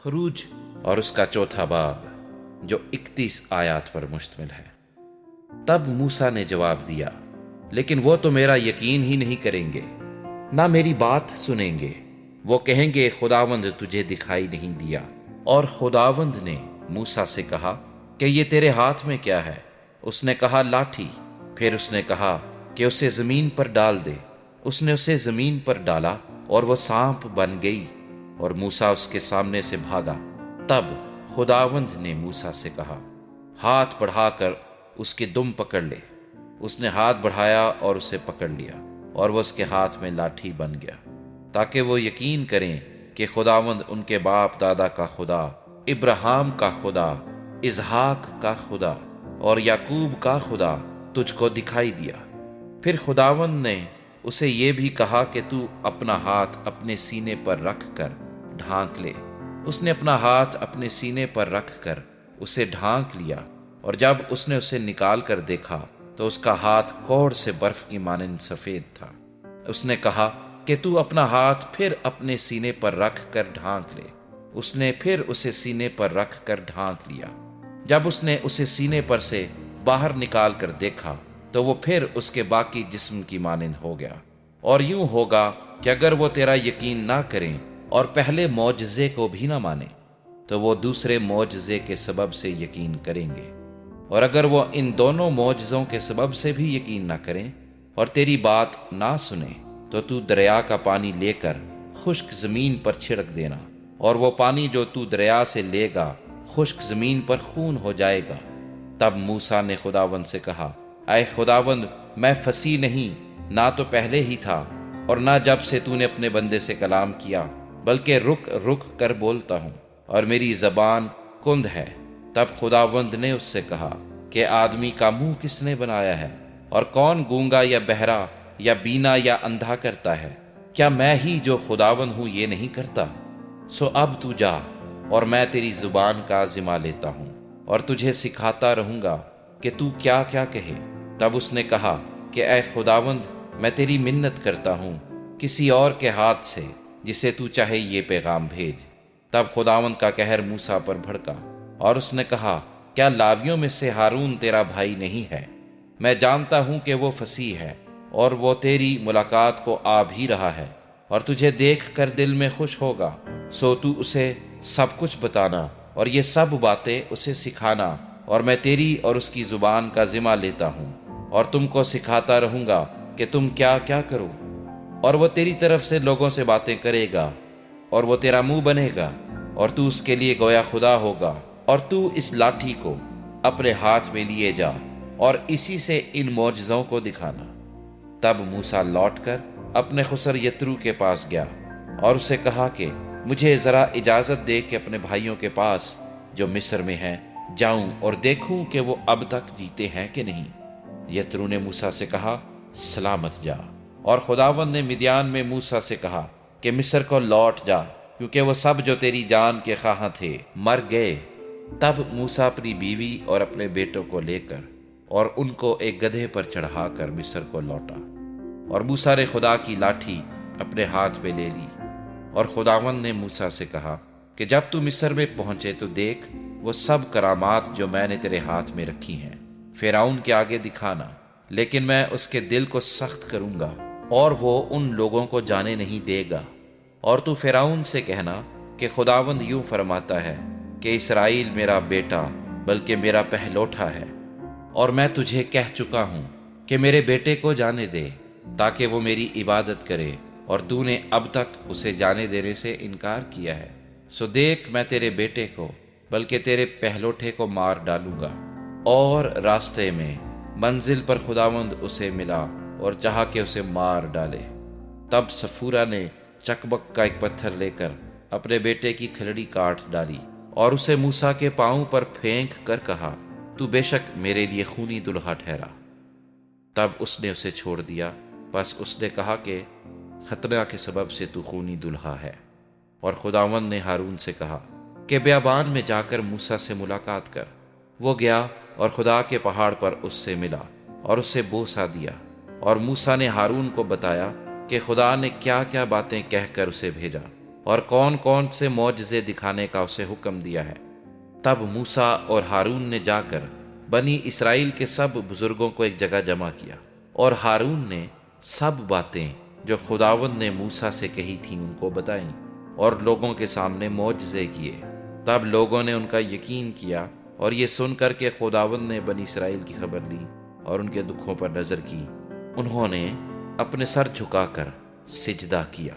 خروج اور اس کا چوتھا باب جو 31 آیات پر مشتمل ہے۔ تب موسیٰ نے جواب دیا، لیکن وہ تو میرا یقین ہی نہیں کریں گے، نہ میری بات سنیں گے۔ وہ کہیں گے خداوند تجھے دکھائی نہیں دیا۔ اور خداوند نے موسیٰ سے کہا کہ یہ تیرے ہاتھ میں کیا ہے؟ اس نے کہا لاٹھی۔ پھر اس نے کہا کہ اسے زمین پر ڈال دے۔ اس نے اسے زمین پر ڈالا اور وہ سانپ بن گئی، اور موسیٰ اس کے سامنے سے بھاگا۔ تب خداوند نے موسیٰ سے کہا، ہاتھ بڑھا کر اس کی دم پکڑ لے۔ اس نے ہاتھ بڑھایا اور اسے پکڑ لیا، اور وہ اس کے ہاتھ میں لاٹھی بن گیا، تاکہ وہ یقین کریں کہ خداوند ان کے باپ دادا کا خدا، ابراہیم کا خدا، اسحاق کا خدا اور یعقوب کا خدا تجھ کو دکھائی دیا۔ پھر خداوند نے اسے یہ بھی کہا کہ تو اپنا ہاتھ اپنے سینے پر رکھ کر ڈھانک لے۔ اس نے اپنا ہاتھ اپنے سینے پر رکھ کر اسے ڈھانک لیا، اور جب اس نے اسے نکال کر دیکھا تو اس کا ہاتھ کوڑ سے برف کی مانند سفید تھا۔ اس نے کہا کہ تو اپنا ہاتھ پھر اپنے سینے پر رکھ کر ڈھانک لے۔ اس نے پھر اسے سینے پر رکھ کر ڈھانک لیا۔ جب اس نے اسے سینے پر سے باہر نکال کر دیکھا تو وہ پھر اس کے باقی جسم کی مانند ہو گیا۔ اور یوں ہوگا کہ اگر وہ تیرا یقین نہ کریں اور پہلے معجزے کو بھی نہ مانیں تو وہ دوسرے معجزے کے سبب سے یقین کریں گے، اور اگر وہ ان دونوں معجزوں کے سبب سے بھی یقین نہ کریں اور تیری بات نہ سنیں تو دریا کا پانی لے کر خشک زمین پر چھڑک دینا، اور وہ پانی جو تو دریا سے لے گا خشک زمین پر خون ہو جائے گا۔ تب موسیٰ نے خداوند سے کہا، اے خداوند، میں فصیح نہیں، نہ تو پہلے ہی تھا اور نہ جب سے تو نے اپنے بندے سے کلام کیا، بلکہ رک رک کر بولتا ہوں اور میری زبان کند ہے۔ تب خداوند نے اس سے کہا کہ آدمی کا منہ کس نے بنایا ہے، اور کون گونگا یا بہرا یا بینا یا اندھا کرتا ہے؟ کیا میں ہی جو خداوند ہوں یہ نہیں کرتا؟ سو اب تو جا، اور میں تیری زبان کا ذمہ لیتا ہوں اور تجھے سکھاتا رہوں گا کہ تو کیا کیا کہے۔ تب اس نے کہا کہ اے خداوند، میں تیری منت کرتا ہوں کسی اور کے ہاتھ سے جسے تو چاہے یہ پیغام بھیج۔ تب خداوند کا قہر موسیٰ پر بھڑکا، اور اس نے کہا، کیا لاویوں میں سے ہارون تیرا بھائی نہیں ہے؟ میں جانتا ہوں کہ وہ فصیح ہے، اور وہ تیری ملاقات کو آ بھی رہا ہے، اور تجھے دیکھ کر دل میں خوش ہوگا۔ سو تو اسے سب کچھ بتانا اور یہ سب باتیں اسے سکھانا، اور میں تیری اور اس کی زبان کا ذمہ لیتا ہوں اور تم کو سکھاتا رہوں گا کہ تم کیا کیا کرو۔ اور وہ تیری طرف سے لوگوں سے باتیں کرے گا، اور وہ تیرا منہ بنے گا، اور تو اس کے لیے گویا خدا ہوگا۔ اور تو اس لاٹھی کو اپنے ہاتھ میں لیے جا اور اسی سے ان معجزوں کو دکھانا۔ تب موسیٰ لوٹ کر اپنے خسر یترو کے پاس گیا اور اسے کہا کہ مجھے ذرا اجازت دے کہ اپنے بھائیوں کے پاس جو مصر میں ہیں جاؤں اور دیکھوں کہ وہ اب تک جیتے ہیں کہ نہیں۔ یترو نے موسیٰ سے کہا، سلامت جا۔ اور خداوند نے مدیان میں موسیٰ سے کہا کہ مصر کو لوٹ جا، کیونکہ وہ سب جو تیری جان کے خواہاں تھے مر گئے۔ تب موسیٰ اپنی بیوی اور اپنے بیٹوں کو لے کر اور ان کو ایک گدھے پر چڑھا کر مصر کو لوٹا، اور موسیٰ نے خدا کی لاٹھی اپنے ہاتھ میں لے لی۔ اور خداوند نے موسیٰ سے کہا کہ جب تو مصر میں پہنچے تو دیکھ وہ سب کرامات جو میں نے تیرے ہاتھ میں رکھی ہیں فرعون کے آگے دکھانا، لیکن میں اس کے دل کو سخت کروں گا اور وہ ان لوگوں کو جانے نہیں دے گا۔ اور تو فرعون سے کہنا کہ خداوند یوں فرماتا ہے کہ اسرائیل میرا بیٹا بلکہ میرا پہلوٹا ہے، اور میں تجھے کہہ چکا ہوں کہ میرے بیٹے کو جانے دے تاکہ وہ میری عبادت کرے، اور تو نے اب تک اسے جانے دینے سے انکار کیا ہے۔ سو دیکھ، میں تیرے بیٹے کو بلکہ تیرے پہلوٹے کو مار ڈالوں گا۔ اور راستے میں منزل پر خداوند اسے ملا اور چاہا کہ اسے مار ڈالے۔ تب صفورہ نے چکمک کا ایک پتھر لے کر اپنے بیٹے کی کھلڑی کاٹ ڈالی اور اسے موسیٰ کے پاؤں پر پھینک کر کہا، تو بے شک میرے لیے خونی دلہا ٹھہرا۔ تب اس نے اسے چھوڑ دیا، بس اس نے کہا کہ ختنہ کے سبب سے تو خونی دلہا ہے۔ اور خداوند نے ہارون سے کہا کہ بیابان میں جا کر موسیٰ سے ملاقات کر۔ وہ گیا اور خدا کے پہاڑ پر اس سے ملا اور اسے بوسہ دیا، اور موسیٰ نے ہارون کو بتایا کہ خدا نے کیا کیا باتیں کہہ کر اسے بھیجا۔ اور کون کون سے معجزے دکھانے کا اسے حکم دیا ہے۔ تب موسیٰ اور ہارون نے جا کر بنی اسرائیل کے سب بزرگوں کو ایک جگہ جمع کیا، اور ہارون نے سب باتیں جو خداوند نے موسیٰ سے کہی تھیں ان کو بتائیں، اور لوگوں کے سامنے معجزے کیے۔ تب لوگوں نے ان کا یقین کیا، اور یہ سن کر کہ خداوند نے بنی اسرائیل کی خبر لی اور ان کے دکھوں پر نظر کی، انہوں نے اپنے سر جھکا کر سجدہ کیا۔